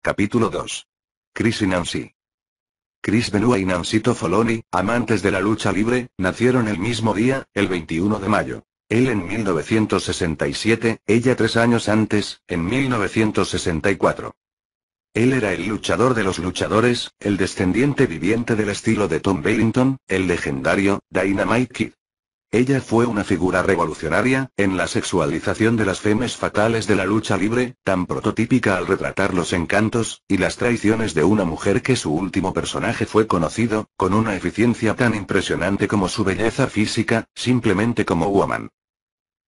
Capítulo 2. Chris y Nancy. Chris Benoit y Nancy Toffoli, amantes de la lucha libre, nacieron el mismo día, el 21 de mayo. Él en 1967, ella 3 años antes, en 1964. Él era el luchador de los luchadores, el descendiente viviente del estilo de Tom Bellington, el legendario Dynamite Kid. Ella fue una figura revolucionaria, en la sexualización de las femes fatales de la lucha libre, tan prototípica al retratar los encantos, y las traiciones de una mujer que su último personaje fue conocido, con una eficiencia tan impresionante como su belleza física, simplemente como Woman.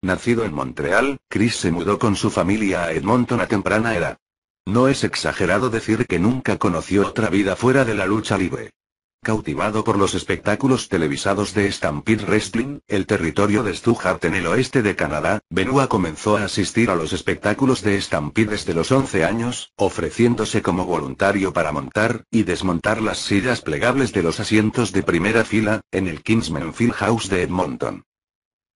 Nacido en Montreal, Chris se mudó con su familia a Edmonton a temprana edad. No es exagerado decir que nunca conoció otra vida fuera de la lucha libre. Cautivado por los espectáculos televisados de Stampede Wrestling, el territorio de Stu Hart en el oeste de Canadá, Benoit comenzó a asistir a los espectáculos de Stampede desde los 11 años, ofreciéndose como voluntario para montar y desmontar las sillas plegables de los asientos de primera fila, en el Kingsmen Fieldhouse de Edmonton.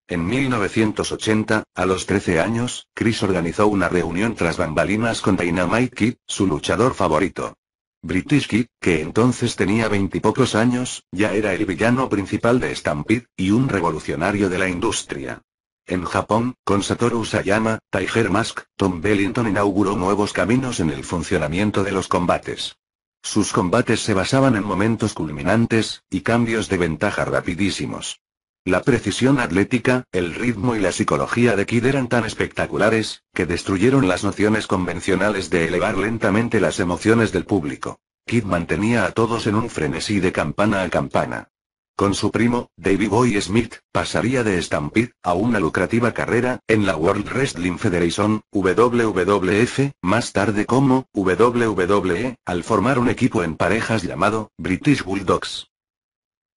En 1980, a los 13 años, Chris organizó una reunión tras bambalinas con Dynamite Kid, su luchador favorito. British Kid, que entonces tenía 20 y pocos años, ya era el villano principal de Stampede, y un revolucionario de la industria. En Japón, con Satoru Sayama, Tiger Mask, Tom Bellington inauguró nuevos caminos en el funcionamiento de los combates. Sus combates se basaban en momentos culminantes, y cambios de ventaja rapidísimos. La precisión atlética, el ritmo y la psicología de Kid eran tan espectaculares, que destruyeron las nociones convencionales de elevar lentamente las emociones del público. Kid mantenía a todos en un frenesí de campana a campana. Con su primo, Davey Boy Smith, pasaría de Stampede a una lucrativa carrera en la World Wrestling Federation, WWF, más tarde como WWE, al formar un equipo en parejas llamado British Bulldogs.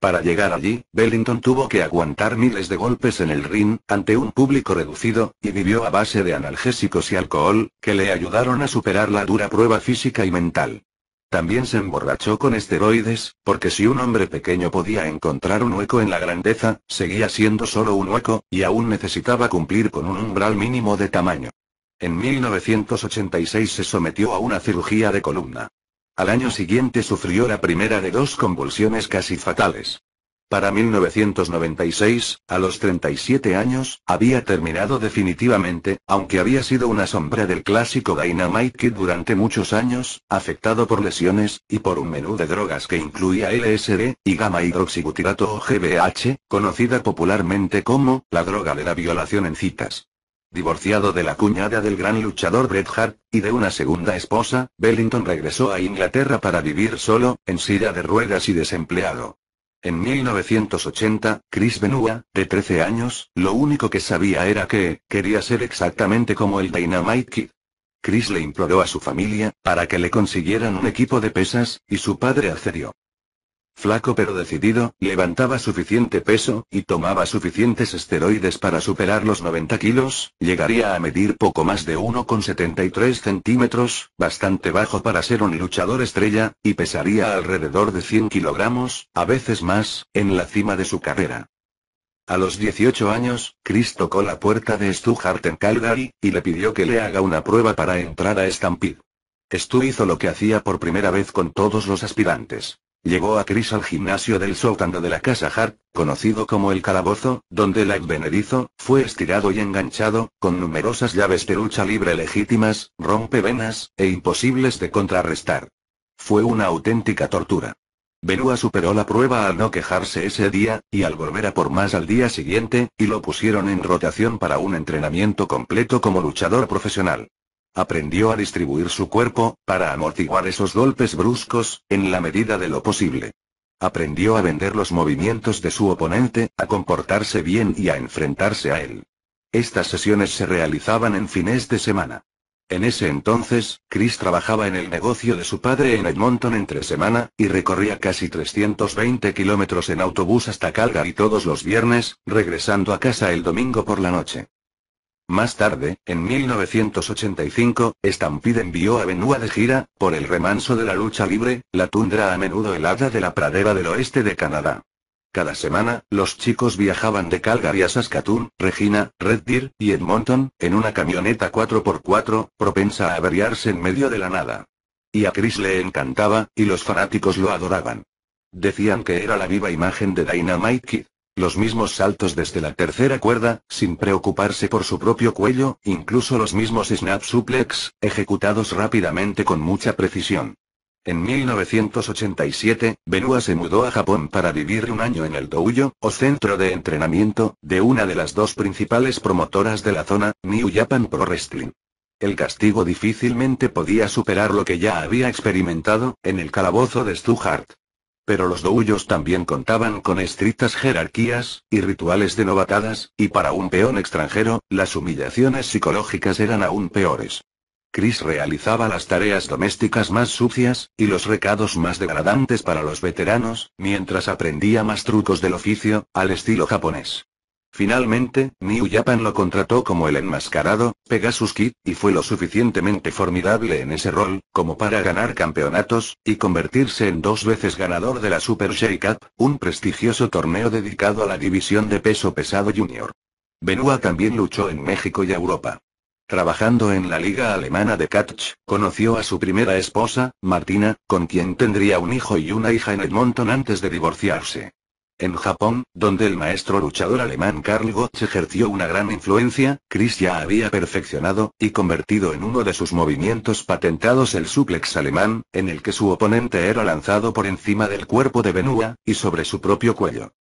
Para llegar allí, Bellington tuvo que aguantar miles de golpes en el ring, ante un público reducido, y vivió a base de analgésicos y alcohol, que le ayudaron a superar la dura prueba física y mental. También se emborrachó con esteroides, porque si un hombre pequeño podía encontrar un hueco en la grandeza, seguía siendo solo un hueco, y aún necesitaba cumplir con un umbral mínimo de tamaño. En 1986 se sometió a una cirugía de columna. Al año siguiente sufrió la primera de 2 convulsiones casi fatales. Para 1996, a los 37 años, había terminado definitivamente, aunque había sido una sombra del clásico Dynamite Kid durante muchos años, afectado por lesiones, y por un menú de drogas que incluía LSD, y gamma-hidroxibutirato o GBH, conocida popularmente como la droga de la violación en citas. Divorciado de la cuñada del gran luchador Bret Hart, y de una segunda esposa, Bellington regresó a Inglaterra para vivir solo, en silla de ruedas y desempleado. En 1980, Chris Benoit, de 13 años, lo único que sabía era que quería ser exactamente como el Dynamite Kid. Chris le imploró a su familia, para que le consiguieran un equipo de pesas, y su padre accedió. Flaco pero decidido, levantaba suficiente peso, y tomaba suficientes esteroides para superar los 90 kilos, llegaría a medir poco más de 1,73 centímetros, bastante bajo para ser un luchador estrella, y pesaría alrededor de 100 kilogramos, a veces más, en la cima de su carrera. A los 18 años, Chris tocó la puerta de Stu Hart en Calgary, y le pidió que le haga una prueba para entrar a Stampede. Stu hizo lo que hacía por primera vez con todos los aspirantes. Llevó a Chris al gimnasio del sótano de la casa Hart, conocido como el Calabozo, donde el advenedizo fue estirado y enganchado, con numerosas llaves de lucha libre legítimas, rompevenas, e imposibles de contrarrestar. Fue una auténtica tortura. Benoit superó la prueba al no quejarse ese día, y al volver a por más al día siguiente, y lo pusieron en rotación para un entrenamiento completo como luchador profesional. Aprendió a distribuir su cuerpo, para amortiguar esos golpes bruscos, en la medida de lo posible. Aprendió a vender los movimientos de su oponente, a comportarse bien y a enfrentarse a él. Estas sesiones se realizaban en fines de semana. En ese entonces, Chris trabajaba en el negocio de su padre en Edmonton entre semana, y recorría casi 320 kilómetros en autobús hasta Calgary todos los viernes, regresando a casa el domingo por la noche. Más tarde, en 1985, Stampede envió a Benoit de gira, por el remanso de la lucha libre, la tundra a menudo helada de la pradera del oeste de Canadá. Cada semana, los chicos viajaban de Calgary a Saskatoon, Regina, Red Deer, y Edmonton, en una camioneta 4x4, propensa a averiarse en medio de la nada. Y a Chris le encantaba, y los fanáticos lo adoraban. Decían que era la viva imagen de Dynamite Kid. Los mismos saltos desde la tercera cuerda, sin preocuparse por su propio cuello, incluso los mismos snap suplex, ejecutados rápidamente con mucha precisión. En 1987, Benoit se mudó a Japón para vivir un año en el doujyo, o centro de entrenamiento, de una de las dos principales promotoras de la zona, New Japan Pro Wrestling. El castigo difícilmente podía superar lo que ya había experimentado, en el calabozo de Stu Hart. Pero los doujos también contaban con estrictas jerarquías, y rituales de novatadas, y para un peón extranjero, las humillaciones psicológicas eran aún peores. Chris realizaba las tareas domésticas más sucias, y los recados más degradantes para los veteranos, mientras aprendía más trucos del oficio, al estilo japonés. Finalmente, New Japan lo contrató como el enmascarado, Pegasus Kid, y fue lo suficientemente formidable en ese rol, como para ganar campeonatos, y convertirse en 2 veces ganador de la Super Shake-Up, un prestigioso torneo dedicado a la división de peso pesado junior. Benoit también luchó en México y Europa. Trabajando en la liga alemana de catch, conoció a su primera esposa, Martina, con quien tendría un hijo y una hija en Edmonton antes de divorciarse. En Japón, donde el maestro luchador alemán Karl Gotch ejerció una gran influencia, Chris ya había perfeccionado, y convertido en uno de sus movimientos patentados el suplex alemán, en el que su oponente era lanzado por encima del cuerpo de Benoit, y sobre su propio cuello.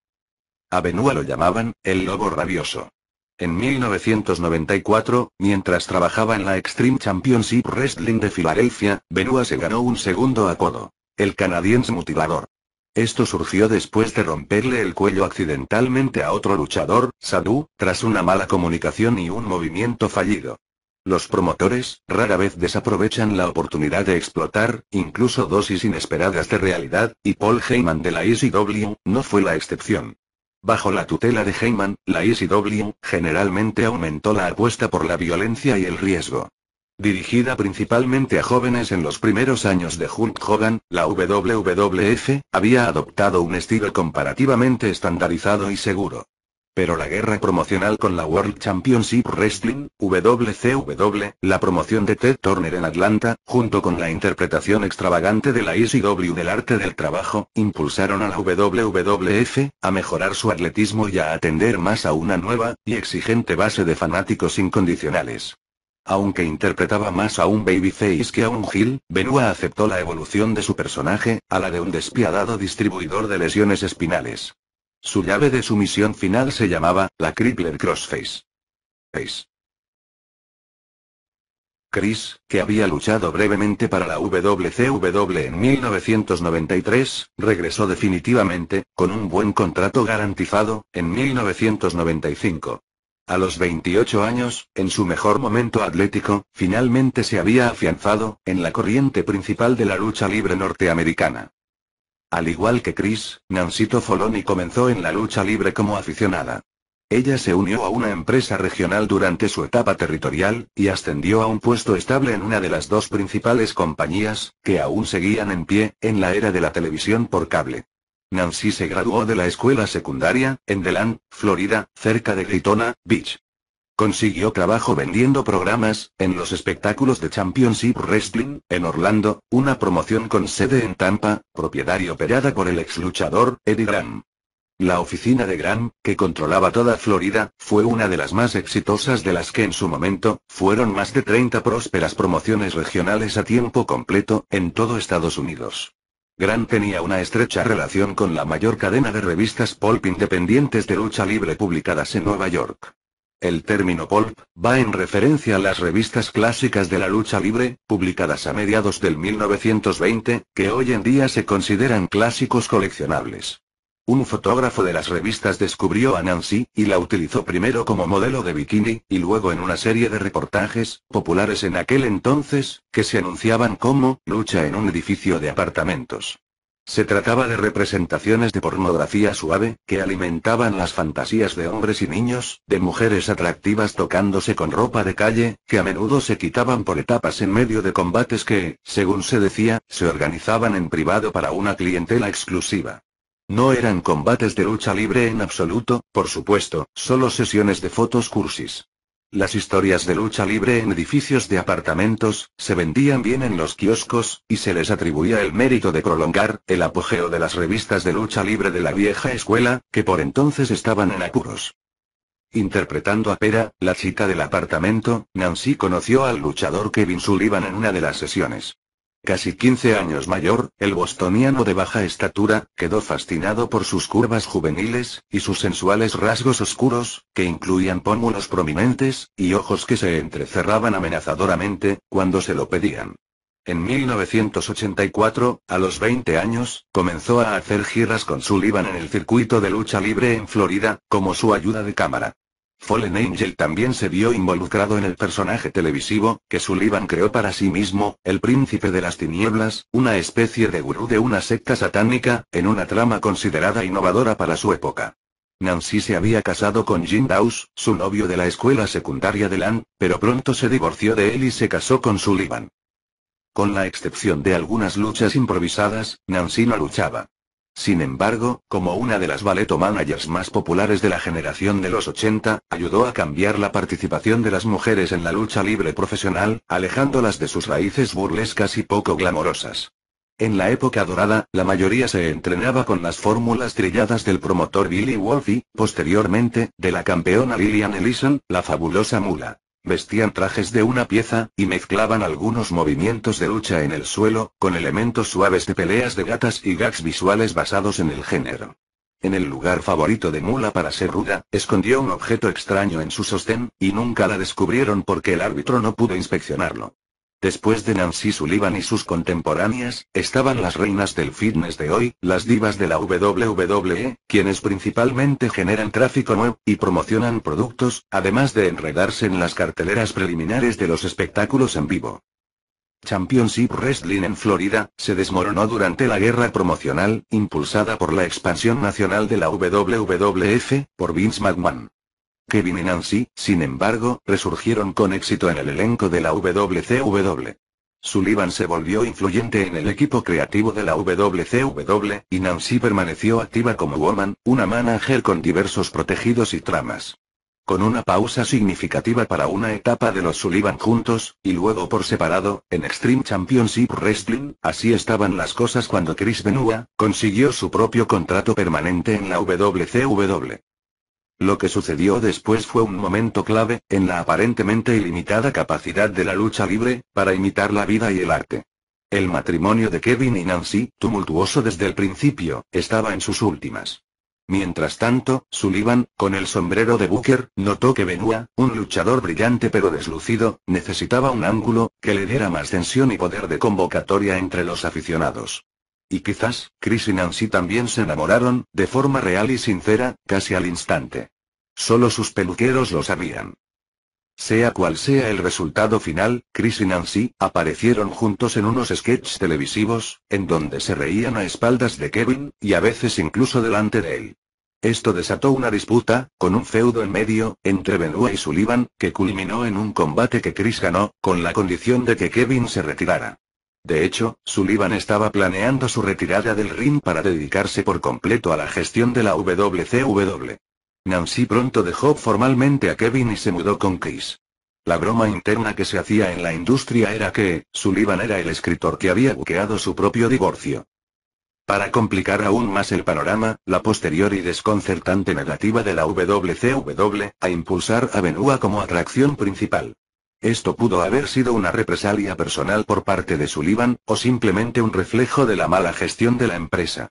A Benoit lo llamaban, el lobo rabioso. En 1994, mientras trabajaba en la Extreme Championship Wrestling de Filadelfia, Benoit se ganó un segundo apodo: el canadiense mutilador. Esto surgió después de romperle el cuello accidentalmente a otro luchador, Sabu, tras una mala comunicación y un movimiento fallido. Los promotores, rara vez desaprovechan la oportunidad de explotar, incluso dosis inesperadas de realidad, y Paul Heyman de la ECW, no fue la excepción. Bajo la tutela de Heyman, la ECW, generalmente aumentó la apuesta por la violencia y el riesgo. Dirigida principalmente a jóvenes en los primeros años de Hulk Hogan, la WWF, había adoptado un estilo comparativamente estandarizado y seguro. Pero la guerra promocional con la World Championship Wrestling, WCW, la promoción de Ted Turner en Atlanta, junto con la interpretación extravagante de la ECW del arte del trabajo, impulsaron a la WWF, a mejorar su atletismo y a atender más a una nueva, y exigente base de fanáticos incondicionales. Aunque interpretaba más a un babyface que a un heel, Benoit aceptó la evolución de su personaje, a la de un despiadado distribuidor de lesiones espinales. Su llave de sumisión final se llamaba, la Crippler Crossface. Chris, que había luchado brevemente para la WCW en 1993, regresó definitivamente, con un buen contrato garantizado, en 1995. A los 28 años, en su mejor momento atlético, finalmente se había afianzado, en la corriente principal de la lucha libre norteamericana. Al igual que Chris, Nancito Foloni comenzó en la lucha libre como aficionada. Ella se unió a una empresa regional durante su etapa territorial, y ascendió a un puesto estable en una de las dos principales compañías, que aún seguían en pie, en la era de la televisión por cable. Nancy se graduó de la escuela secundaria, en DeLand, Florida, cerca de Daytona Beach. Consiguió trabajo vendiendo programas, en los espectáculos de Championship Wrestling, en Orlando, una promoción con sede en Tampa, propiedad y operada por el ex luchador, Eddie Graham. La oficina de Graham, que controlaba toda Florida, fue una de las más exitosas de las que en su momento, fueron más de 30 prósperas promociones regionales a tiempo completo, en todo Estados Unidos. Graham tenía una estrecha relación con la mayor cadena de revistas pulp independientes de lucha libre publicadas en Nueva York. El término pulp va en referencia a las revistas clásicas de la lucha libre, publicadas a mediados del 1920, que hoy en día se consideran clásicos coleccionables. Un fotógrafo de las revistas descubrió a Nancy, y la utilizó primero como modelo de bikini, y luego en una serie de reportajes, populares en aquel entonces, que se anunciaban como lucha en un edificio de apartamentos. Se trataba de representaciones de pornografía suave, que alimentaban las fantasías de hombres y niños, de mujeres atractivas tocándose con ropa de calle, que a menudo se quitaban por etapas en medio de combates que, según se decía, se organizaban en privado para una clientela exclusiva. No eran combates de lucha libre en absoluto, por supuesto, solo sesiones de fotos cursis. Las historias de lucha libre en edificios de apartamentos, se vendían bien en los kioscos, y se les atribuía el mérito de prolongar el apogeo de las revistas de lucha libre de la vieja escuela, que por entonces estaban en apuros. Interpretando a Pera, la chica del apartamento, Nancy conoció al luchador Kevin Sullivan en una de las sesiones. Casi 15 años mayor, el bostoniano de baja estatura, quedó fascinado por sus curvas juveniles, y sus sensuales rasgos oscuros, que incluían pómulos prominentes, y ojos que se entrecerraban amenazadoramente, cuando se lo pedían. En 1984, a los 20 años, comenzó a hacer giras con Sullivan en el circuito de lucha libre en Florida, como su ayuda de cámara. Fallen Angel también se vio involucrado en el personaje televisivo, que Sullivan creó para sí mismo, el Príncipe de las Tinieblas, una especie de gurú de una secta satánica, en una trama considerada innovadora para su época. Nancy se había casado con Jim Dawes, su novio de la escuela secundaria de Lan, pero pronto se divorció de él y se casó con Sullivan. Con la excepción de algunas luchas improvisadas, Nancy no luchaba. Sin embargo, como una de las ballet managers más populares de la generación de los 80, ayudó a cambiar la participación de las mujeres en la lucha libre profesional, alejándolas de sus raíces burlescas y poco glamorosas. En la época dorada, la mayoría se entrenaba con las fórmulas trilladas del promotor Billy Wolfe y, posteriormente, de la campeona Lillian Ellison, la fabulosa mula. Vestían trajes de una pieza, y mezclaban algunos movimientos de lucha en el suelo, con elementos suaves de peleas de gatas y gags visuales basados en el género. En el lugar favorito de Mula para ser ruda, escondió un objeto extraño en su sostén, y nunca la descubrieron porque el árbitro no pudo inspeccionarlo. Después de Nancy Sullivan y sus contemporáneas, estaban las reinas del fitness de hoy, las divas de la WWE, quienes principalmente generan tráfico nuevo, y promocionan productos, además de enredarse en las carteleras preliminares de los espectáculos en vivo. Championship Wrestling en Florida, se desmoronó durante la guerra promocional, impulsada por la expansión nacional de la WWF, por Vince McMahon. Kevin y Nancy, sin embargo, resurgieron con éxito en el elenco de la WCW. Sullivan se volvió influyente en el equipo creativo de la WCW, y Nancy permaneció activa como woman, una manager con diversos protegidos y tramas. Con una pausa significativa para una etapa de los Sullivan juntos, y luego por separado, en Extreme Championship Wrestling, así estaban las cosas cuando Chris Benoit consiguió su propio contrato permanente en la WCW. Lo que sucedió después fue un momento clave, en la aparentemente ilimitada capacidad de la lucha libre, para imitar la vida y el arte. El matrimonio de Kevin y Nancy, tumultuoso desde el principio, estaba en sus últimas. Mientras tanto, Sullivan, con el sombrero de Booker, notó que Benoit, un luchador brillante pero deslucido, necesitaba un ángulo, que le diera más tensión y poder de convocatoria entre los aficionados. Y quizás, Chris y Nancy también se enamoraron, de forma real y sincera, casi al instante. Solo sus peluqueros lo sabían. Sea cual sea el resultado final, Chris y Nancy aparecieron juntos en unos sketches televisivos, en donde se reían a espaldas de Kevin, y a veces incluso delante de él. Esto desató una disputa, con un feudo en medio, entre Benoit y Sullivan, que culminó en un combate que Chris ganó, con la condición de que Kevin se retirara. De hecho, Sullivan estaba planeando su retirada del ring para dedicarse por completo a la gestión de la WCW. Nancy pronto dejó formalmente a Kevin y se mudó con Chris. La broma interna que se hacía en la industria era que, Sullivan era el escritor que había buqueado su propio divorcio. Para complicar aún más el panorama, la posterior y desconcertante negativa de la WCW a impulsar a Benoit como atracción principal. Esto pudo haber sido una represalia personal por parte de Sullivan, o simplemente un reflejo de la mala gestión de la empresa.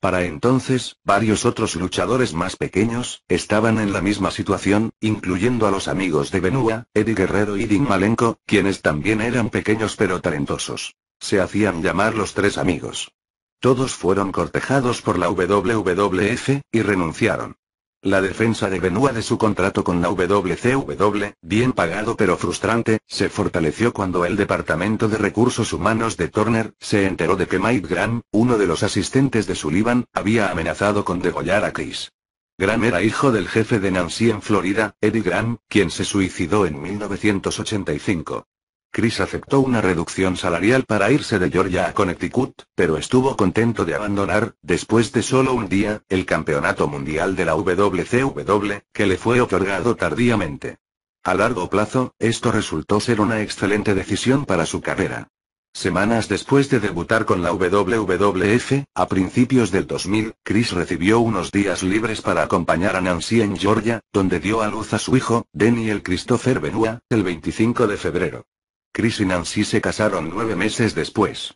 Para entonces, varios otros luchadores más pequeños, estaban en la misma situación, incluyendo a los amigos de Benoit, Eddie Guerrero y Dean Malenko, quienes también eran pequeños pero talentosos. Se hacían llamar los Tres Amigos. Todos fueron cortejados por la WWF, y renunciaron. La defensa de Benoit de su contrato con la WCW, bien pagado pero frustrante, se fortaleció cuando el Departamento de Recursos Humanos de Turner se enteró de que Mike Graham, uno de los asistentes de Sullivan, había amenazado con degollar a Chris. Graham era hijo del jefe de Nancy en Florida, Eddie Graham, quien se suicidó en 1985. Chris aceptó una reducción salarial para irse de Georgia a Connecticut, pero estuvo contento de abandonar, después de solo un día, el campeonato mundial de la WCW, que le fue otorgado tardíamente. A largo plazo, esto resultó ser una excelente decisión para su carrera. Semanas después de debutar con la WWF, a principios del 2000, Chris recibió unos días libres para acompañar a Nancy en Georgia, donde dio a luz a su hijo, Daniel Christopher Benoit, el 25 de febrero. Chris y Nancy se casaron 9 meses después.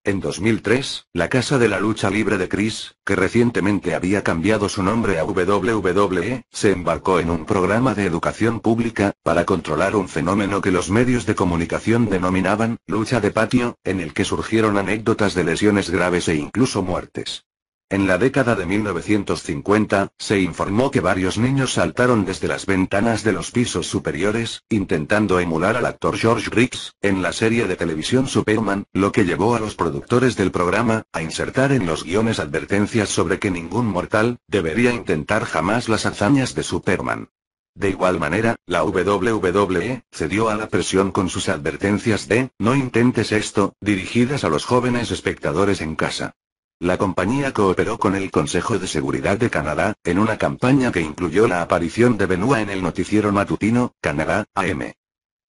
En 2003, la Casa de la Lucha Libre de Chris, que recientemente había cambiado su nombre a WWE, se embarcó en un programa de educación pública, para controlar un fenómeno que los medios de comunicación denominaban lucha de patio, en el que surgieron anécdotas de lesiones graves e incluso muertes. En la década de 1950, se informó que varios niños saltaron desde las ventanas de los pisos superiores, intentando emular al actor George Briggs, en la serie de televisión Superman, lo que llevó a los productores del programa, a insertar en los guiones advertencias sobre que ningún mortal debería intentar jamás las hazañas de Superman. De igual manera, la WWE cedió a la presión con sus advertencias de "no intentes esto", dirigidas a los jóvenes espectadores en casa. La compañía cooperó con el Consejo de Seguridad de Canadá, en una campaña que incluyó la aparición de Benoit en el noticiero matutino, Canadá AM.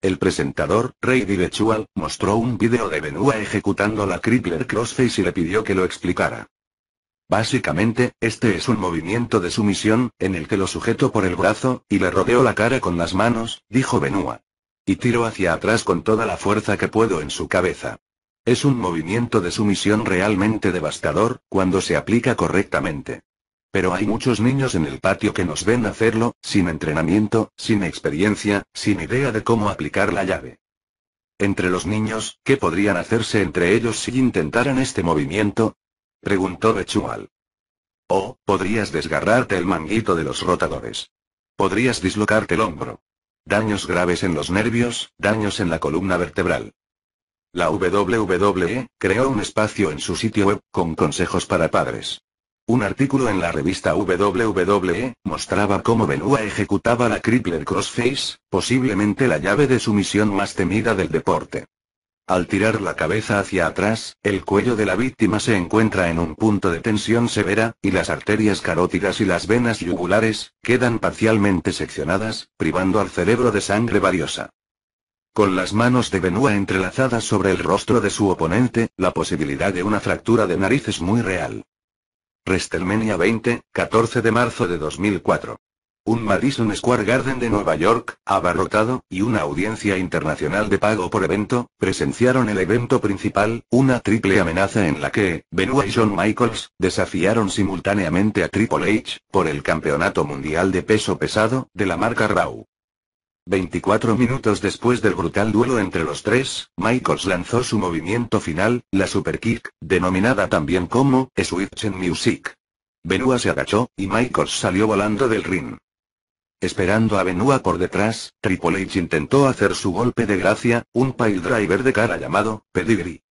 El presentador, Ray Virtual, mostró un vídeo de Benoit ejecutando la Crippler Crossface y le pidió que lo explicara. Básicamente, este es un movimiento de sumisión, en el que lo sujeto por el brazo, y le rodeo la cara con las manos, dijo Benoit. Y tiro hacia atrás con toda la fuerza que puedo en su cabeza. Es un movimiento de sumisión realmente devastador, cuando se aplica correctamente. Pero hay muchos niños en el patio que nos ven hacerlo, sin entrenamiento, sin experiencia, sin idea de cómo aplicar la llave. Entre los niños, ¿qué podrían hacerse entre ellos si intentaran este movimiento?, preguntó Virtual. Oh, podrías desgarrarte el manguito de los rotadores. Podrías dislocarte el hombro. Daños graves en los nervios, daños en la columna vertebral. La WWE creó un espacio en su sitio web, con consejos para padres. Un artículo en la revista WWE mostraba cómo Benoit ejecutaba la Crippler Crossface, posiblemente la llave de sumisión más temida del deporte. Al tirar la cabeza hacia atrás, el cuello de la víctima se encuentra en un punto de tensión severa, y las arterias carótidas y las venas yugulares quedan parcialmente seccionadas, privando al cerebro de sangre valiosa. Con las manos de Benoit entrelazadas sobre el rostro de su oponente, la posibilidad de una fractura de nariz es muy real. WrestleMania 20, 14 de marzo de 2004. Un Madison Square Garden de Nueva York, abarrotado, y una audiencia internacional de pago por evento, presenciaron el evento principal, una triple amenaza en la que Benoit y Shawn Michaels desafiaron simultáneamente a Triple H, por el campeonato mundial de peso pesado, de la marca Raw. 24 minutos después del brutal duelo entre los tres, Michaels lanzó su movimiento final, la Superkick, denominada también como Switch in Music. Benoit se agachó, y Michaels salió volando del ring. Esperando a Benoit por detrás, Triple H intentó hacer su golpe de gracia, un piledriver de cara llamado Pedigree.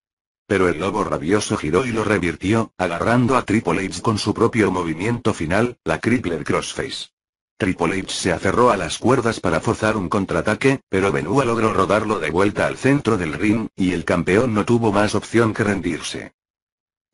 Pero el lobo rabioso giró y lo revirtió, agarrando a Triple H con su propio movimiento final, la Crippler Crossface. Triple H se aferró a las cuerdas para forzar un contraataque, pero Benoit logró rodarlo de vuelta al centro del ring, y el campeón no tuvo más opción que rendirse.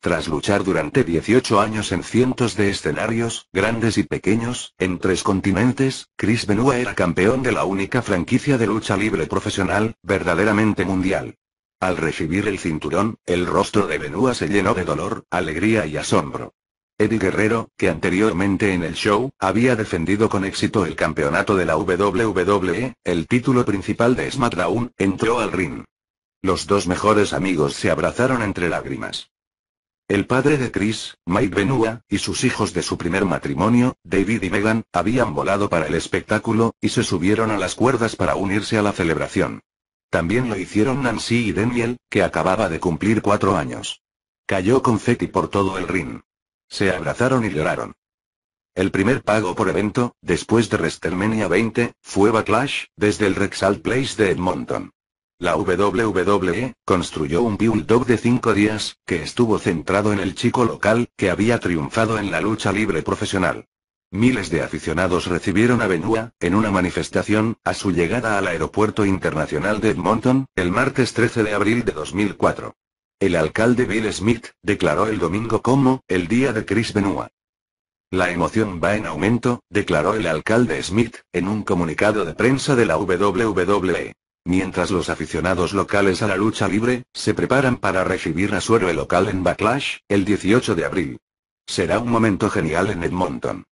Tras luchar durante 18 años en cientos de escenarios, grandes y pequeños, en 3 continentes, Chris Benoit era campeón de la única franquicia de lucha libre profesional, verdaderamente mundial. Al recibir el cinturón, el rostro de Benoit se llenó de dolor, alegría y asombro. Eddie Guerrero, que anteriormente en el show, había defendido con éxito el campeonato de la WWE, el título principal de SmackDown, entró al ring. Los dos mejores amigos se abrazaron entre lágrimas. El padre de Chris, Mike Benoit, y sus hijos de su primer matrimonio, David y Megan, habían volado para el espectáculo, y se subieron a las cuerdas para unirse a la celebración. También lo hicieron Nancy y Daniel, que acababa de cumplir 4 años. Cayó confeti por todo el ring. Se abrazaron y lloraron. El primer pago por evento, después de WrestleMania 20, fue Backlash, desde el Rexall Place de Edmonton. La WWE construyó un build-up de 5 días, que estuvo centrado en el chico local, que había triunfado en la lucha libre profesional. Miles de aficionados recibieron a Benoit, en una manifestación, a su llegada al Aeropuerto Internacional de Edmonton, el martes 13 de abril de 2004. El alcalde Bill Smith declaró el domingo como el día de Chris Benoit. La emoción va en aumento, declaró el alcalde Smith, en un comunicado de prensa de la WWE. Mientras los aficionados locales a la lucha libre, se preparan para recibir a su héroe local en Backlash, el 18 de abril. Será un momento genial en Edmonton.